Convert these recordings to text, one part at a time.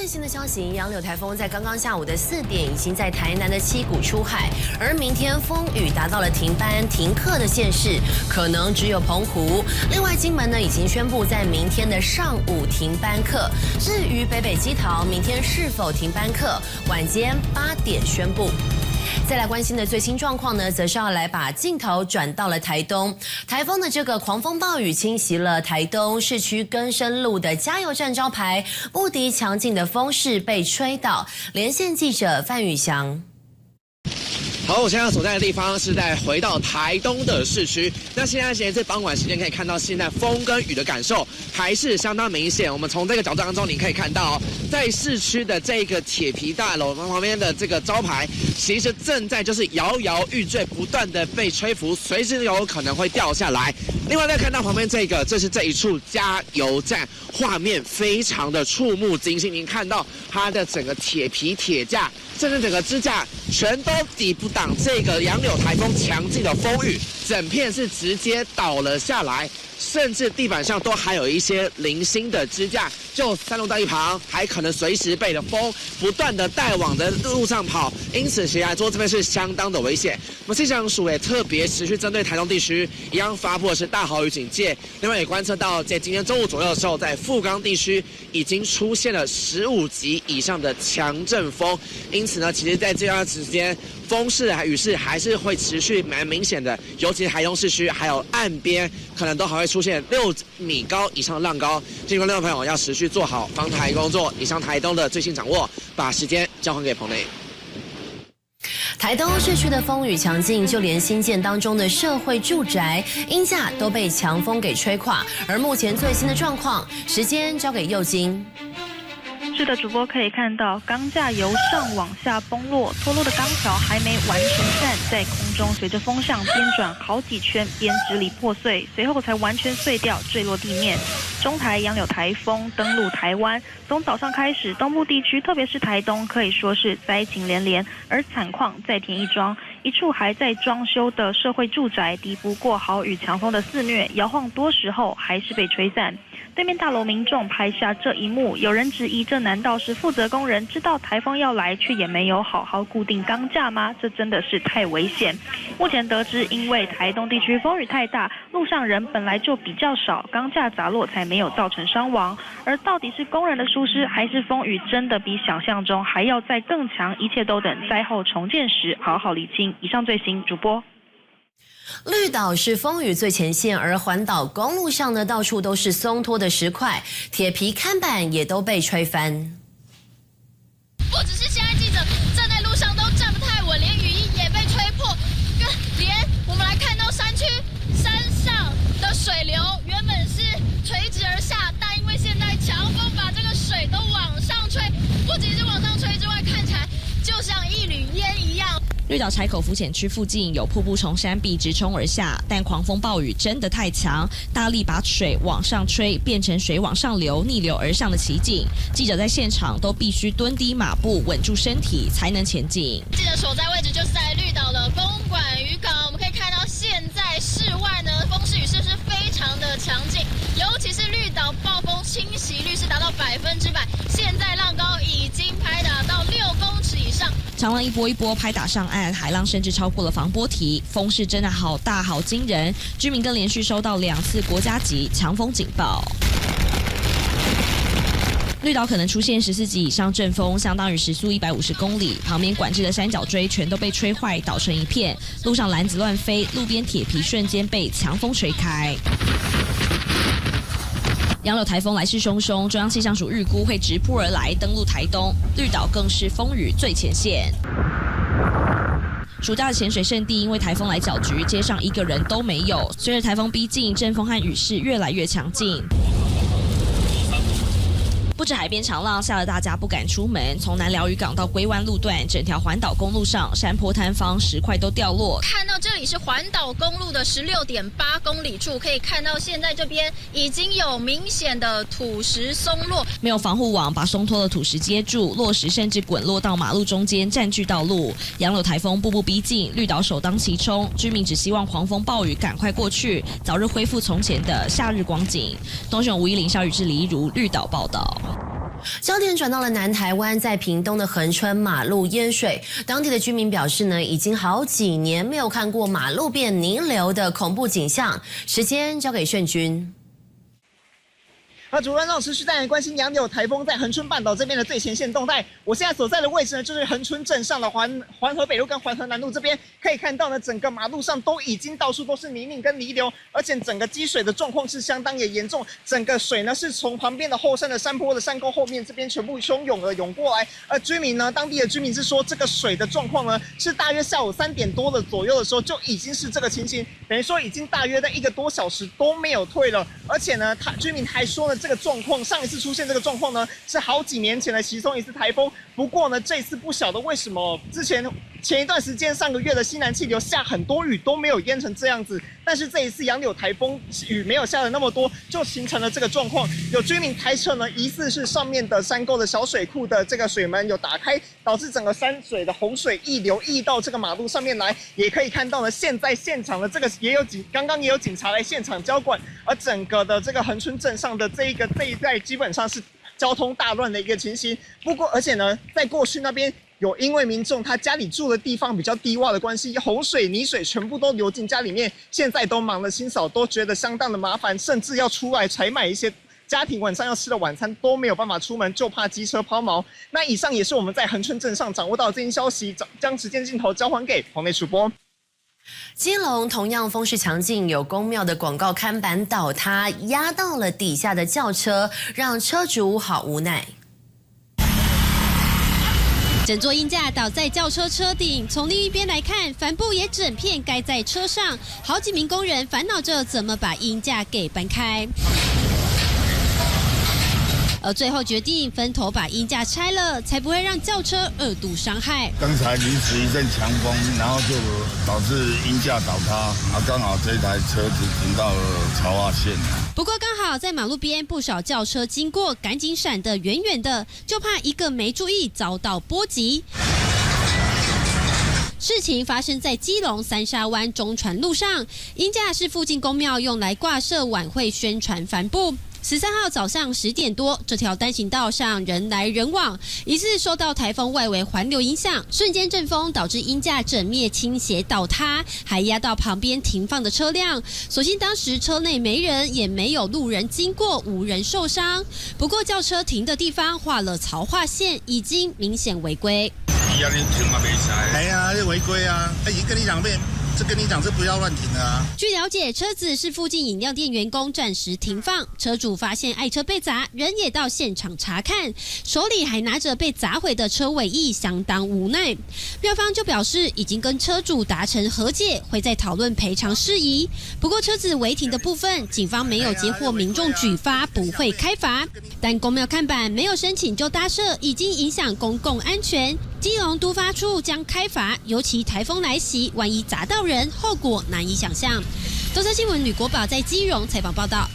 最新的消息，杨柳台风在刚刚下午的4点已经在台南的七股出海，而明天风雨达到了停班停课的县市，可能只有澎湖。另外，金门呢已经宣布在明天的上午停班课。至于北基桃，明天是否停班课，晚间8点宣布。 再来关心的最新状况呢，则是要来把镜头转到了台东。台风的这个狂风暴雨侵袭了台东市区更生路的加油站招牌，不敌强劲的风势被吹倒。连线记者范宇翔。 好，我现在所在的地方是在回到台东的市区。那现在这傍晚时间可以看到，现在风跟雨的感受还是相当明显。我们从这个角度当中，你可以看到，在市区的这个铁皮大楼旁边的这个招牌，其实正在就是摇摇欲坠，不断的被吹拂，随时有可能会掉下来。另外再看到旁边这是这一处加油站，画面非常的触目惊心。您看到它的整个铁皮铁架，甚至整个支架全都抵不挡这个杨柳台风强劲的风雨，整片是直接倒了下来，甚至地板上都还有一些零星的支架，就散落在一旁，还可能随时被风不断的带往的路上跑，因此其实来说这边是相当的危险。我们气象署也特别持续针对台东地区一样发布的是大豪雨警戒，另外也观测到在今天中午左右的时候，在富冈地区已经出现了15级以上的强阵风，因此呢，其实在这段时间风势雨势还是会持续蛮明显的，尤其是台东市区还有岸边，可能都还会出现6米高以上的浪高。建议观众朋友要持续做好防台工作。以上台东的最新掌握，把时间交还给彭磊。 台东市区的风雨强劲，就连新建当中的社会住宅阴架都被强风给吹垮。而目前最新的状况，时间交给佑金。 是的，主播可以看到钢架由上往下崩落，脱落的钢条还没完全散，在空中随着风向边转好几圈，边支离破碎，随后才完全碎掉，坠落地面。中台杨柳台风登陆台湾，从早上开始，东部地区特别是台东可以说是灾情连连，而惨况再添一桩。 一处还在装修的社会住宅，敌不过豪雨强风的肆虐，摇晃多时后还是被吹散。对面大楼民众拍下这一幕，有人质疑：这难道是负责工人知道台风要来，却也没有好好固定钢架吗？这真的是太危险。目前得知，因为台东地区风雨太大，路上人本来就比较少，钢架砸落才没有造成伤亡。而到底是工人的疏失，还是风雨真的比想象中还要再更强？一切都等灾后重建时好好理清。 以上最新主播。绿岛是风雨最前线，而环岛公路上呢，到处都是松脱的石块，铁皮看板也都被吹翻。不只是现在记者站在路上都站不太稳，连雨衣也被吹破，连我们来看到山上的水流原本是垂直而下，但因为现在强风把这个水都往上吹，不仅是往上吹之外，看起来就像一缕烟一样。 绿岛柴口浮潜区附近有瀑布从山壁直冲而下，但狂风暴雨真的太强，大力把水往上吹，变成水往上流、逆流而上的奇景。记者在现场都必须蹲低马步，稳住身体才能前进。记者所在位置就是在绿岛的公馆渔港，我们可以看到现在室外呢风势雨势是非常的强劲，尤其是绿岛暴风侵袭率是达到100%，现在浪高已经拍打到6公尺以上，长浪一波一波拍打上岸。 海浪甚至超过了防波堤，风势真的好大好惊人，居民更连续收到2次国家级强风警报。绿岛可能出现14级以上阵风，相当于时速150公里，旁边管制的三角锥全都被吹坏，倒成一片，路上篮子乱飞，路边铁皮瞬间被强风吹开。 杨柳台风来势汹汹，中央气象署预估会直扑而来，登陆台东，绿岛更是风雨最前线。暑假的潜水圣地因为台风来搅局，街上一个人都没有。随着台风逼近，阵风和雨势越来越强劲。 不止海边长浪吓得大家不敢出门，从南寮渔港到龟湾路段，整条环岛公路上山坡坍方，石块都掉落。看到这里是环岛公路的16.8公里处，可以看到现在这边已经有明显的土石松落，没有防护网把松脱的土石接住，落石甚至滚落到马路中间，占据道路。杨柳台风步步逼近，绿岛首当其冲，居民只希望狂风暴雨赶快过去，早日恢复从前的夏日光景。东雄吴依林、肖宇智、李一如绿岛报道。焦点转到了南台湾，在屏东的恒春马路淹水，当地的居民表示呢，已经好几年没有看过马路变泥流的恐怖景象。时间交给炫君。那主任让持续带来关心洋流台风在恒春半岛这边的最前线动态。我现在所在的位置呢，就是恒春镇上的环河北路跟环河南路这边，可以看到呢，整个马路上都已经到处都是泥泞跟泥流，而且整个积水的状况是相当也严重。整个水呢是从旁边的后山的山坡的山沟后面这边全部汹涌而涌过来。而居民呢，当地的居民是说，这个水的状况呢，是大约下午3点多的左右的时候就已经是这个情形，等于说已经大约在1个多小时都没有退了。而且呢，居民还说呢，这个状况上一次出现这个状况呢，是好几年前的其中一次台风。不过呢，这次不晓得为什么前一段时间上个月的西南气流下很多雨都没有淹成这样子，但是这一次洋流台风雨没有下的那么多，就形成了这个状况。有居民猜测呢，疑似是上面的山沟的小水库的这个水门有打开，导致整个山水的洪水溢流溢到这个马路上面来。也可以看到呢，现在现场的这个刚刚也有警察来现场交管，而整个的这个恒春镇上的这一带基本上是交通大乱的一个情形。不过，而且呢，在过去那边有因为民众他家里住的地方比较低洼的关系，洪水、泥水全部都流进家里面，现在都忙了清扫，都觉得相当的麻烦，甚至要出来采买一些家庭晚上要吃的晚餐都没有办法出门，就怕机车抛锚。那以上也是我们在恒春镇上掌握到的最新消息，将时间镜头交还给棚内主播。基隆同样风势强劲，有公庙的广告看板倒塌，压到了底下的轿车，让车主好无奈。整座鹰架倒在轿车车顶，从另一边来看，帆布也整片盖在车上，好几名工人烦恼着怎么把鹰架给搬开。而最后决定分头把鹰架拆了，才不会让轿车2度伤害。刚才临时一阵强风，然后就导致鹰架倒塌，刚好这台车子停到了槽化线。不过刚好在马路边不少轿车经过，赶紧闪得远远的，就怕一个没注意遭到波及。事情发生在基隆三沙湾中船路上，鹰架是附近公庙用来挂设晚会宣传帆布。13号早上10点多，这条单行道上人来人往，疑似受到台风外围环流影响，瞬间阵风导致鹰架整面倾斜倒塌，还压到旁边停放的车辆。所幸当时车内没人，也没有路人经过，无人受伤。不过轿车停的地方画了槽化线，已经明显违规。哎呀，违规啊！已经跟你讲这不要乱停的啊！据了解，车子是附近饮料店员工暂时停放，车主发现爱车被砸，人也到现场查看，手里还拿着被砸毁的车尾翼，相当无奈。庙方就表示已经跟车主达成和解，会再讨论赔偿事宜。不过车子违停的部分，警方没有接获民众举发，不会开罚。但公庙看板没有申请就搭设，已经影响公共安全。基隆都发处将开罚，尤其台风来袭，万一砸到人，后果难以想象。东森新闻吕国宝在基隆采访报道。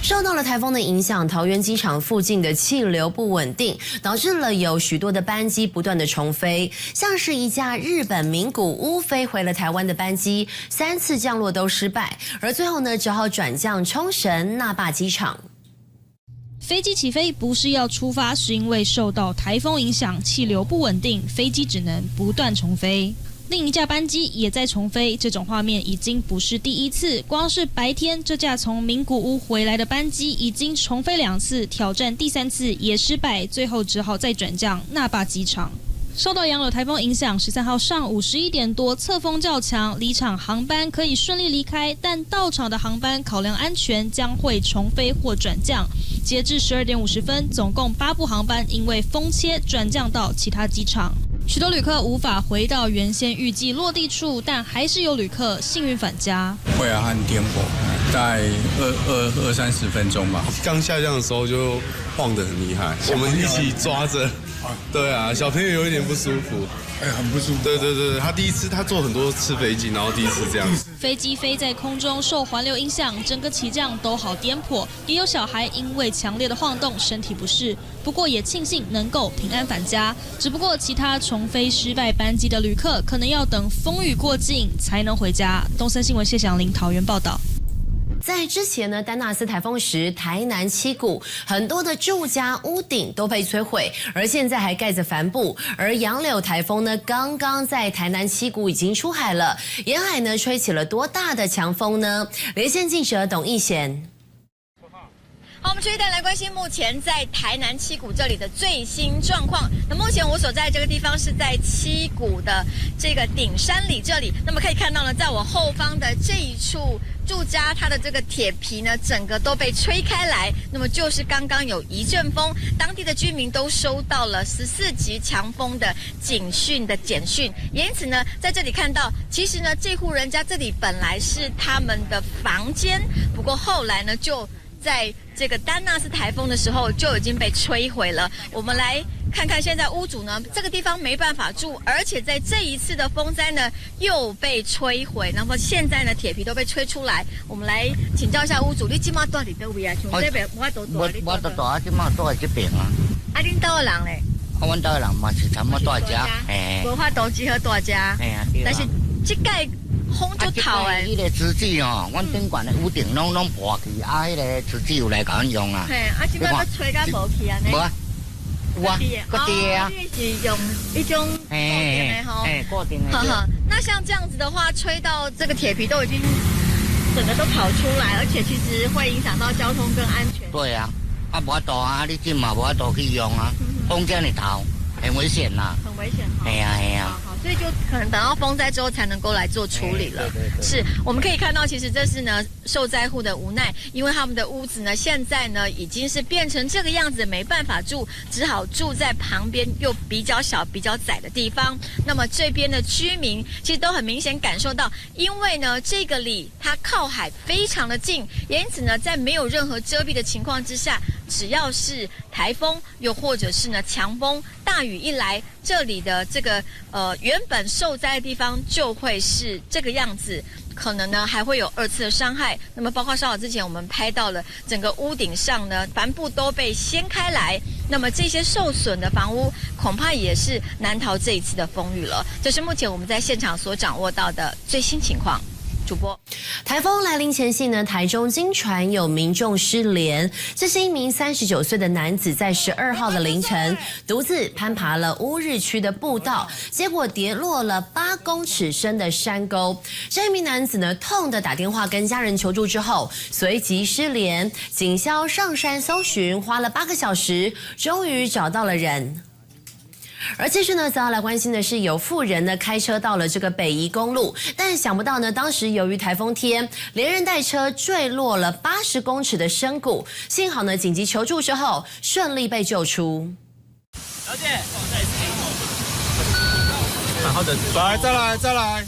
受到了台风的影响，桃园机场附近的气流不稳定，导致了有许多的班机不断的重飞，像是一架日本名古屋飞回了台湾的班机，3次降落都失败，而最后呢，只好转降冲绳那霸机场。飞机起飞不是要出发，是因为受到台风影响，气流不稳定，飞机只能不断重飞。另一架班机也在重飞，这种画面已经不是第一次。光是白天，这架从名古屋回来的班机已经重飞2次，挑战第3次也失败，最后只好再转降那霸机场。受到洋流台风影响，13号上午11点多，侧风较强，离场航班可以顺利离开，但到场的航班考量安全，将会重飞或转降。截至12点50分，总共8部航班因为风切转降到其他机场。许多旅客无法回到原先预计落地处，但还是有旅客幸运返家。会啊，很颠簸，大概20-30分钟吧。刚下降的时候就晃得很厉害，我们一起抓着。对啊，小朋友有一点不舒服，很不舒服。对，他坐很多次飞机，然后第一次这样。飞机飞在空中受环流影响，整个起降都好颠簸，也有小孩因为强烈的晃动身体不适，不过也庆幸能够平安返家。只不过其他重飞失败班机的旅客可能要等风雨过境才能回家。东森新闻谢祥林桃园报道。在之前呢，丹纳斯台风时，台南七股很多的住家屋顶都被摧毁，而现在还盖着帆布。而杨柳台风呢，刚刚在台南七股已经出海了，沿海呢吹起了多大的强风呢？连线记者董义贤。好，我们继续带来关心目前在台南七股这里的最新状况。那目前我所在这个地方是在七股的这个顶山里这里。那么可以看到呢，在我后方的这一处住家，它的这个铁皮呢，整个都被吹开来。那么就是刚刚有一阵风，当地的居民都收到了14级强风的警讯的简讯。因此呢，在这里看到，其实呢，这户人家这里本来是他们的房间，不过后来呢，就在这个丹纳斯台风的时候就已经被摧毁了。我们来看看现在屋主呢，这个地方没办法住，而且在这一次的风灾呢又被摧毁。那么现在呢，铁皮都被吹出来。我们来请教一下屋主，你今麦住伫倒位啊？从这边我都住，我都住啊，今麦住在这边啊。啊，恁倒的人嘞？啊，阮倒的人嘛是差不多住在遮，无法度只好住遮。但是这个风就透诶，迄个瓷器哦，阮顶管的屋顶拢破去，啊，迄个瓷器有来甲阮用啊。嘿，啊，即摆要吹甲无去安尼。无啊，有啊，搁跌啊。你是用一种固定的吼。固定的。那像这样子的话，吹到这个铁皮都已经整个都跑出来，而且其实会影响到交通跟安全。对啊，啊无法度啊，你今嘛无法度去用啊，风这样透，很危险呐。很危险哈。哎呀。所以就可能等到风灾之后才能够来做处理了。是，我们可以看到，其实这是呢受灾户的无奈，因为他们的屋子呢现在呢已经是变成这个样子，没办法住，只好住在旁边又比较小、比较窄的地方。那么这边的居民其实都很明显感受到，因为呢这个里它靠海非常的近，也因此呢在没有任何遮蔽的情况之下，只要是台风又或者是呢强风、大雨一来，这里的这个原本受灾的地方就会是这个样子，可能呢还会有2次的伤害。那么包括稍早之前我们拍到了整个屋顶上呢帆布都被掀开来，那么这些受损的房屋恐怕也是难逃这一次的风雨了。这是目前我们在现场所掌握到的最新情况。主播，台风来临前夕呢，台中经传有民众失联。这是一名39岁的男子，在12号的凌晨独自攀爬了乌日区的步道，结果跌落了8公尺深的山沟。这一名男子呢，痛地打电话跟家人求助之后，随即失联。警消上山搜寻，花了8个小时，终于找到了人。而继续呢，则要来关心的是，有妇人呢开车到了这个北宜公路，但想不到呢，当时由于台风天，连人带车坠落了80公尺的深谷，幸好呢紧急求助之后，顺利被救出。小姐，好好的，再来。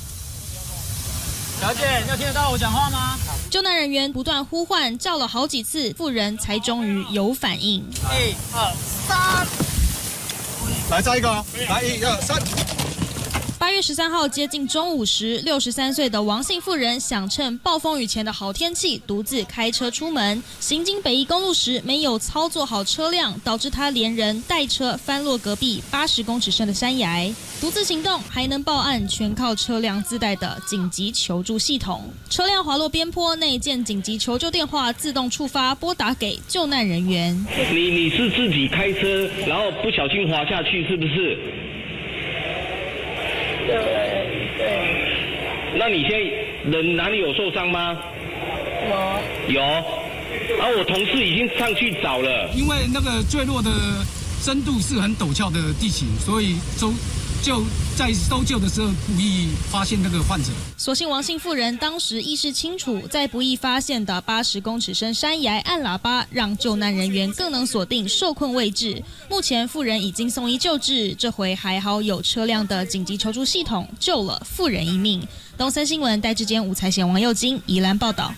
小姐，你有听得到我讲话吗？救难人员不断呼唤，叫了好几次，妇人才终于有反应。1、2、3。来再一个，来1、2、3。8月13号接近中午时，63岁的王姓妇人想趁暴风雨前的好天气，独自开车出门，行经北宜公路时没有操作好车辆，导致她连人带车翻落隔壁80公尺深的山崖。独自行动还能报案，全靠车辆自带的紧急求助系统。车辆滑落边坡，内建紧急求救电话自动触发，拨打给救难人员。你是自己开车，然后不小心滑下去，是不是？对。那你现在人哪里有受伤吗？有。啊，我同事已经上去找了。因为那个坠落的深度是很陡峭的地形，所以就在搜救的时候不易发现那个患者。所幸王姓妇人当时意识清楚，在不易发现的80公尺深山崖按喇叭，让救难人员更能锁定受困位置。目前妇人已经送医救治，这回还好有车辆的紧急求助系统救了妇人一命。东森新闻戴志坚、吴才贤、王佑金宜兰报道。